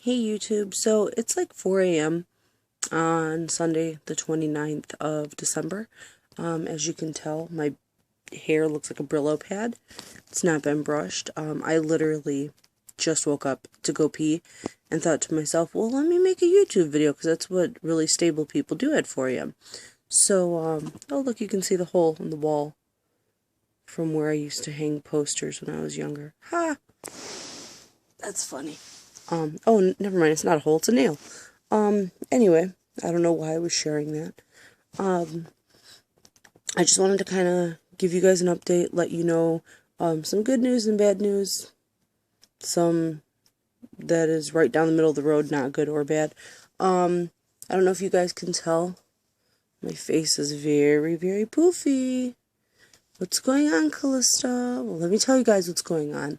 Hey YouTube, so it's like 4 a.m. on Sunday the 29th of December. As you can tell, my hair looks like a Brillo pad. It's not been brushed. I literally just woke up to go pee and thought to myself, well, let me make a YouTube video because that's what really stable people do at 4 a.m. So, oh look, you can see the hole in the wall from where I used to hang posters when I was younger. Ha! That's funny. Oh, never mind, it's not a hole, it's a nail. Anyway, I don't know why I was sharing that. I just wanted to kind of give you guys an update, let you know, some good news and bad news. Some that is right down the middle of the road, not good or bad. I don't know if you guys can tell, my face is very, very poofy. What's going on, Callista? Well, let me tell you guys what's going on.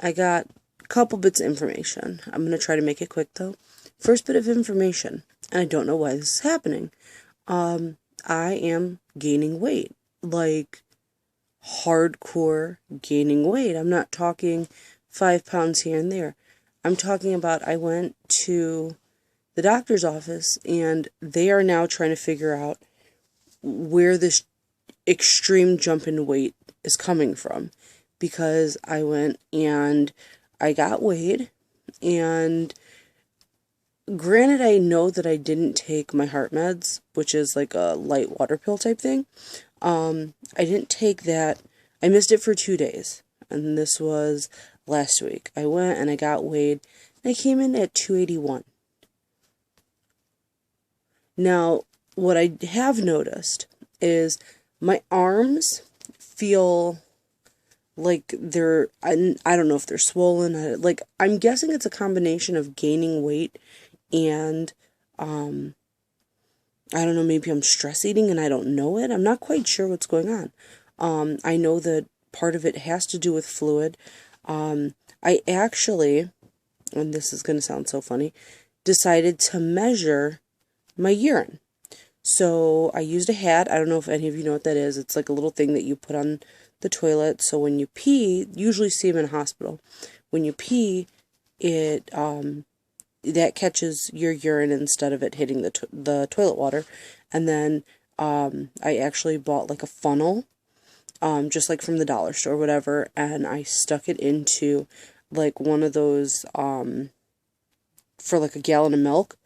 I got a couple bits of information. I'm going to try to make it quick, though. First bit of information, and I don't know why this is happening. I am gaining weight. Like, hardcore gaining weight. I'm not talking 5 pounds here and there. I'm talking about I went to the doctor's office, and they are now trying to figure out where this extreme jump in weight is coming from. Because I went and I got weighed, and granted, I know that I didn't take my heart meds, which is like a light water pill type thing. I didn't take that. I missed it for 2 days, and this was last week. I went and I got weighed, and I came in at 281. Now, what I have noticed is my arms feel like they're, I don't know if they're swollen. Like, I'm guessing it's a combination of gaining weight and, I don't know, maybe I'm stress eating and I don't know it. I'm not quite sure what's going on. I know that part of it has to do with fluid. I actually, and this is going to sound so funny, decided to measure my urine. So I used a hat. I don't know if any of you know what that is. It's like a little thing that you put on the toilet, so when you pee, usually see them in a hospital, when you pee, it that catches your urine instead of it hitting the toilet water. And then I actually bought like a funnel, just like from the dollar store or whatever, and I stuck it into like one of those for like a gallon of milk,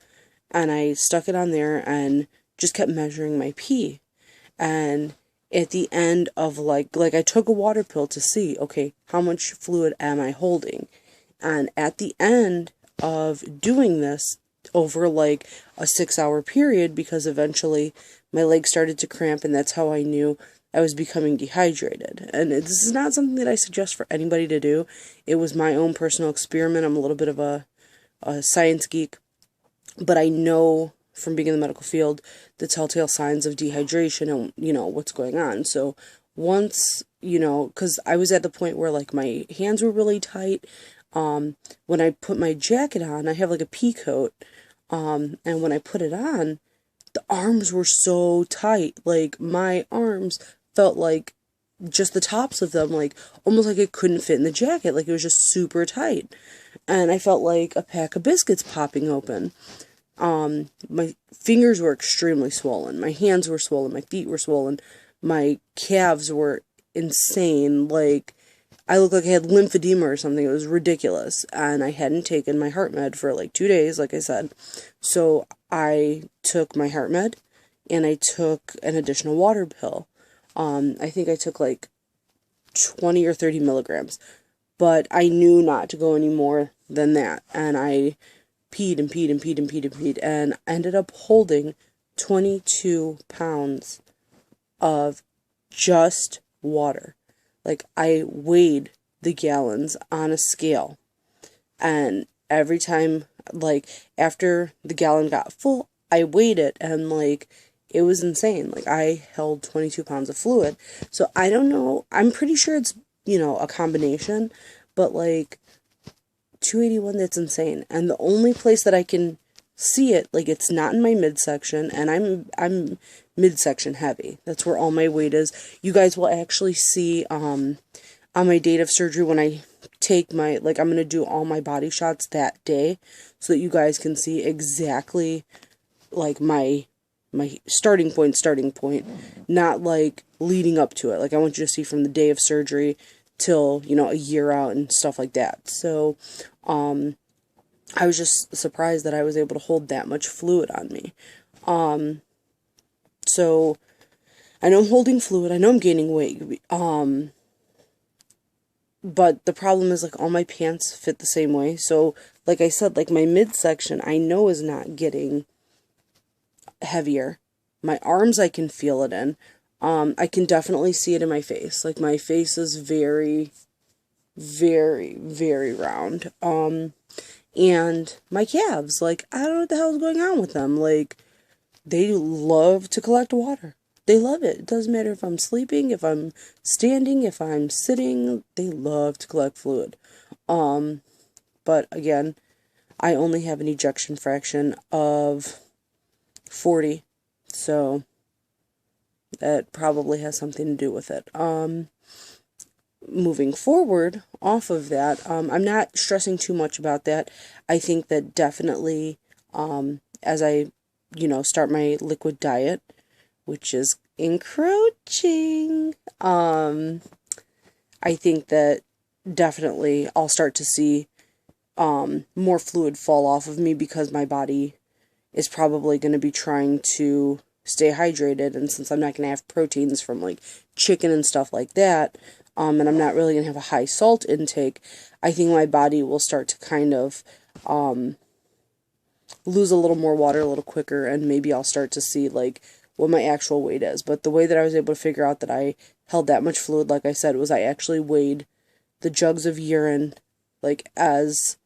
and I stuck it on there and just kept measuring my pee. And at the end of like I took a water pill to see, okay, how much fluid am I holding? And at the end of doing this over like a 6-hour period, because eventually my legs started to cramp, and that's how I knew I was becoming dehydrated. And this is not something that I suggest for anybody to do. It was my own personal experiment. I'm a little bit of a science geek, but I know from being in the medical field the telltale signs of dehydration and, you know, what's going on. So once, you know, because I was at the point where like my hands were really tight. When I put my jacket on, I have like a pea coat, and when I put it on, the arms were so tight. Like, my arms felt like just the tops of them, like almost like it couldn't fit in the jacket. Like, it was just super tight, and I felt like a pack of biscuits popping open. My fingers were extremely swollen. My hands were swollen. My feet were swollen. My calves were insane. Like, I looked like I had lymphedema or something. It was ridiculous. And I hadn't taken my heart med for like 2 days, like I said. So I took my heart med, and I took an additional water pill. I think I took like 20 or 30 milligrams. But I knew not to go any more than that. And I peed and peed and peed and peed and peed, and I ended up holding 22 pounds of just water. Like, I weighed the gallons on a scale, and every time, like, after the gallon got full, I weighed it, and, like, it was insane. Like, I held 22 pounds of fluid. So I don't know, I'm pretty sure it's, you know, a combination, but, like, 281, that's insane. And the only place that I can see it, like, it's not in my midsection, and I'm midsection heavy. That's where all my weight is. You guys will actually see on my date of surgery, when I take my, like, I'm going to do all my body shots that day so that you guys can see exactly, like, my starting point, not, like, leading up to it. Like, I want you to see from the day of surgery till, you know, a year out and stuff like that. So, I was just surprised that I was able to hold that much fluid on me. So, I know I'm holding fluid, I know I'm gaining weight, but the problem is, like, all my pants fit the same way. So, like I said, like, my midsection I know is not getting heavier. My arms, I can feel it in. I can definitely see it in my face. Like, my face is very, very, very round. And my calves, like, I don't know what the hell is going on with them. Like, they love to collect water. They love it. It doesn't matter if I'm sleeping, if I'm standing, if I'm sitting. They love to collect fluid. But again, I only have an ejection fraction of 40. So that probably has something to do with it. Moving forward off of that, I'm not stressing too much about that. I think that definitely, as I, you know, start my liquid diet, which is encroaching, I think that definitely I'll start to see more fluid fall off of me, because my body is probably going to be trying to stay hydrated, and since I'm not going to have proteins from, like, chicken and stuff like that, and I'm not really going to have a high salt intake, I think my body will start to kind of lose a little more water a little quicker, and maybe I'll start to see, like, what my actual weight is. But the way that I was able to figure out that I held that much fluid, like I said, was I actually weighed the jugs of urine, like, as,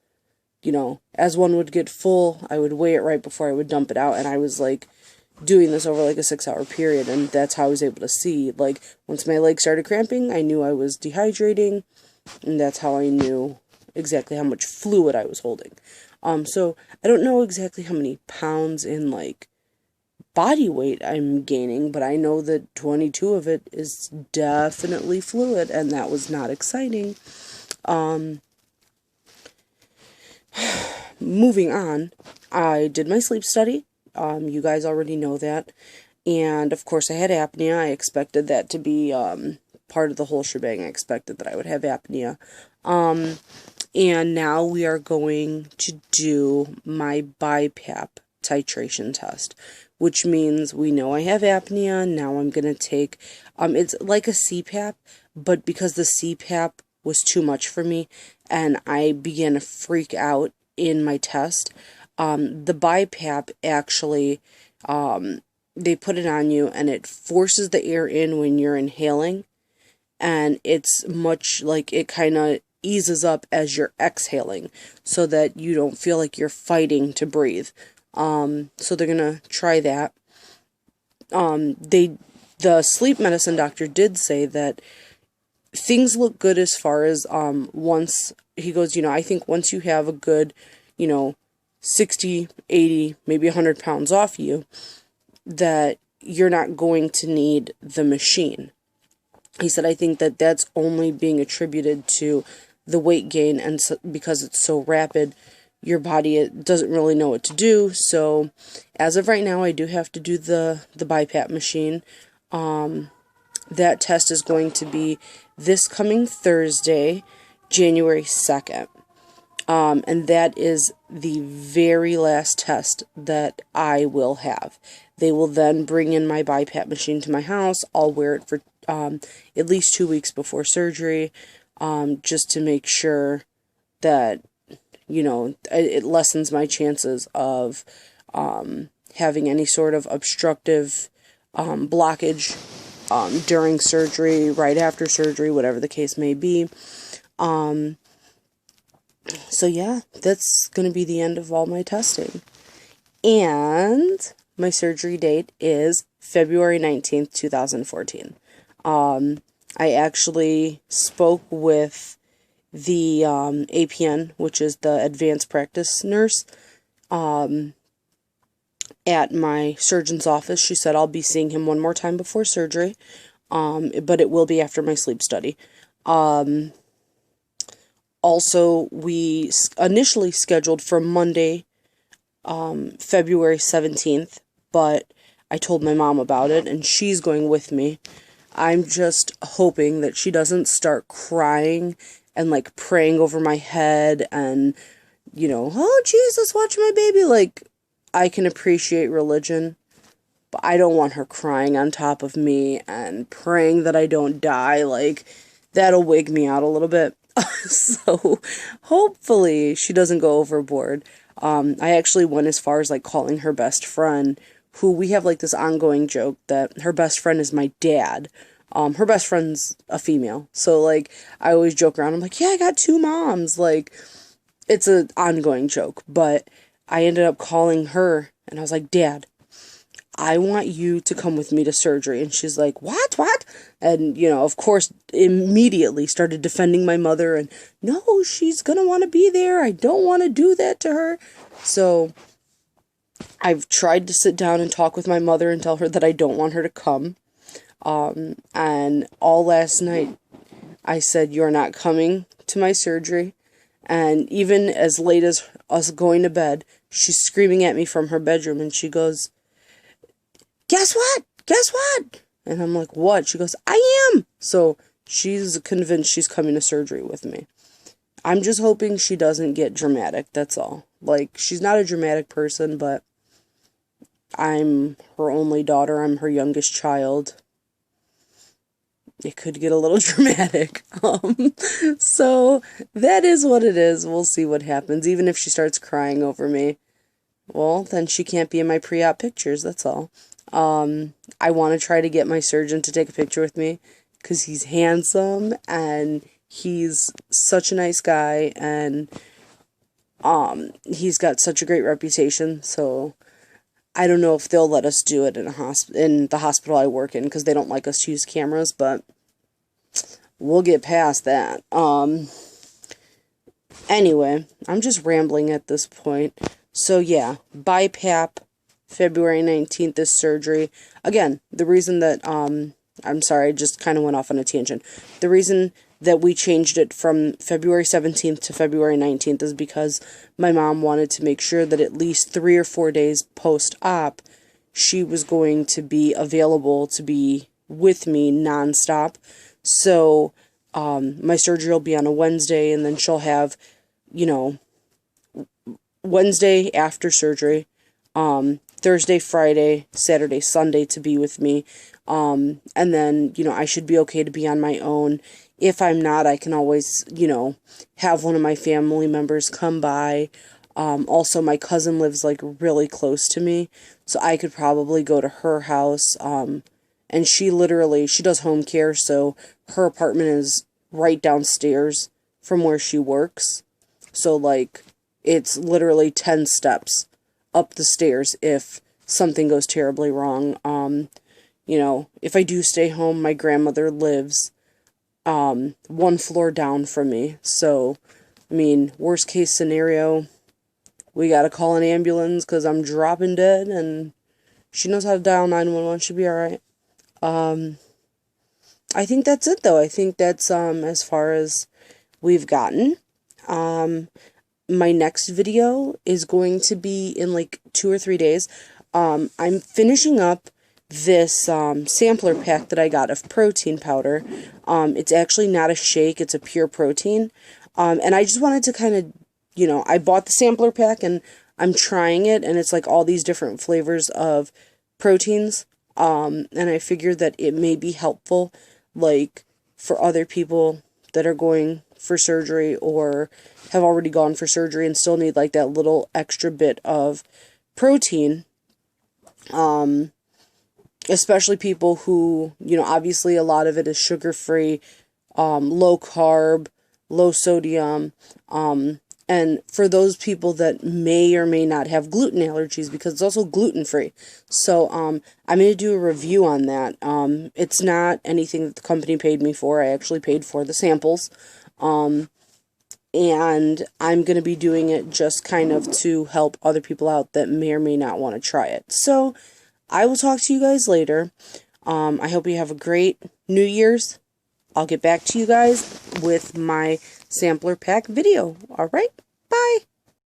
you know, as one would get full, I would weigh it right before I would dump it out, and I was, like, doing this over, like, a 6-hour period, and that's how I was able to see, like, once my legs started cramping, I knew I was dehydrating, and that's how I knew exactly how much fluid I was holding. So, I don't know exactly how many pounds in, like, body weight I'm gaining, but I know that 22 of it is definitely fluid, and that was not exciting. Moving on, I did my sleep study. You guys already know that. And, of course, I had apnea. I expected that to be part of the whole shebang. I expected that I would have apnea. And now we are going to do my BiPAP titration test, which means we know I have apnea. Now I'm going to take, it's like a CPAP, but because the CPAP was too much for me and I began to freak out in my test, the BiPAP actually, they put it on you and it forces the air in when you're inhaling, and it's much like it kind of eases up as you're exhaling so that you don't feel like you're fighting to breathe. So they're gonna try that. The sleep medicine doctor did say that things look good as far as, once, he goes, you know, I think once you have a good, you know, 60, 80, maybe 100 pounds off you, that you're not going to need the machine. He said, I think that that's only being attributed to the weight gain, and so, because it's so rapid, your body, it doesn't really know what to do. So as of right now, I do have to do the BiPAP machine. That test is going to be this coming Thursday, January 2nd. And that is the very last test that I will have. They will then bring in my BiPAP machine to my house. I'll wear it for at least 2 weeks before surgery, just to make sure that, you know, it lessens my chances of having any sort of obstructive blockage during surgery, right after surgery, whatever the case may be. So yeah, that's going to be the end of all my testing. And my surgery date is February 19th, 2014. I actually spoke with the APN, which is the advanced practice nurse, at my surgeon's office. She said I'll be seeing him one more time before surgery, but it will be after my sleep study. Also, we initially scheduled for Monday, February 17th, but I told my mom about it, and she's going with me. I'm just hoping that she doesn't start crying and, like, praying over my head and, you know, oh, Jesus, watch my baby. Like, I can appreciate religion, but I don't want her crying on top of me and praying that I don't die. Like, that'll wig me out a little bit. So, hopefully, she doesn't go overboard. I actually went as far as, like, calling her best friend, who we have, like, this ongoing joke that her best friend is my dad. Her best friend's a female. So, like, I always joke around. I'm like, yeah, I got 2 moms. Like, it's an ongoing joke. But I ended up calling her, and I was like, Dad, I want you to come with me to surgery. And she's like, what? And, you know, of course, immediately started defending my mother. And, no, she's going to want to be there. I don't want to do that to her. So I've tried to sit down and talk with my mother and tell her that I don't want her to come. And all last night, I said, you're not coming to my surgery. And even as late as us going to bed, she's screaming at me from her bedroom, and she goes, guess what? And I'm like, what? She goes, I am. So she's convinced she's coming to surgery with me. I'm just hoping she doesn't get dramatic, that's all. Like, she's not a dramatic person, but I'm her only daughter. I'm her youngest child. It could get a little dramatic. So that is what it is. We'll see what happens. Even if she starts crying over me, well, then she can't be in my pre-op pictures, that's all. I want to try to get my surgeon to take a picture with me, because he's handsome, and he's such a nice guy, and he's got such a great reputation. So I don't know if they'll let us do it in the hospital I work in, because they don't like us to use cameras, but we'll get past that. Anyway, I'm just rambling at this point. So yeah, BiPAP, February 19th is surgery. Again, the reason that, I'm sorry, I just kind of went off on a tangent. The reason that we changed it from February 17th to February 19th is because my mom wanted to make sure that at least 3 or 4 days post-op, she was going to be available to be with me nonstop. So, my surgery will be on a Wednesday, and then she'll have, you know, Wednesday after surgery, Thursday, Friday, Saturday, Sunday to be with me. And then, you know, I should be okay to be on my own. If I'm not, I can always, you know, have one of my family members come by. Also, my cousin lives, like, really close to me, so I could probably go to her house. And she does home care, so her apartment is right downstairs from where she works. So, like, it's literally 10 steps up the stairs if something goes terribly wrong. You know, if I do stay home, my grandmother lives 1 floor down from me. So, I mean, worst case scenario, we gotta call an ambulance because I'm dropping dead, and she knows how to dial 911. She'll be alright. I think that's it, though. I think that's as far as we've gotten. My next video is going to be in like 2 or 3 days. I'm finishing up this sampler pack that I got of protein powder. It's actually not a shake, it's a pure protein. And I just wanted to kind of, you know, I bought the sampler pack and I'm trying it, and it's like all these different flavors of proteins. And I figured that it may be helpful, like, for other people that are going for surgery or have already gone for surgery and still need, like, that little extra bit of protein. Especially people who, you know, obviously a lot of it is sugar-free, low carb, low sodium, and for those people that may or may not have gluten allergies, because it's also gluten-free. So, I'm going to do a review on that. It's not anything that the company paid me for. I actually paid for the samples. And I'm going to be doing it just kind of to help other people out that may or may not want to try it. So, I will talk to you guys later. I hope you have a great New Year's. I'll get back to you guys with my sampler pack video. All right, bye.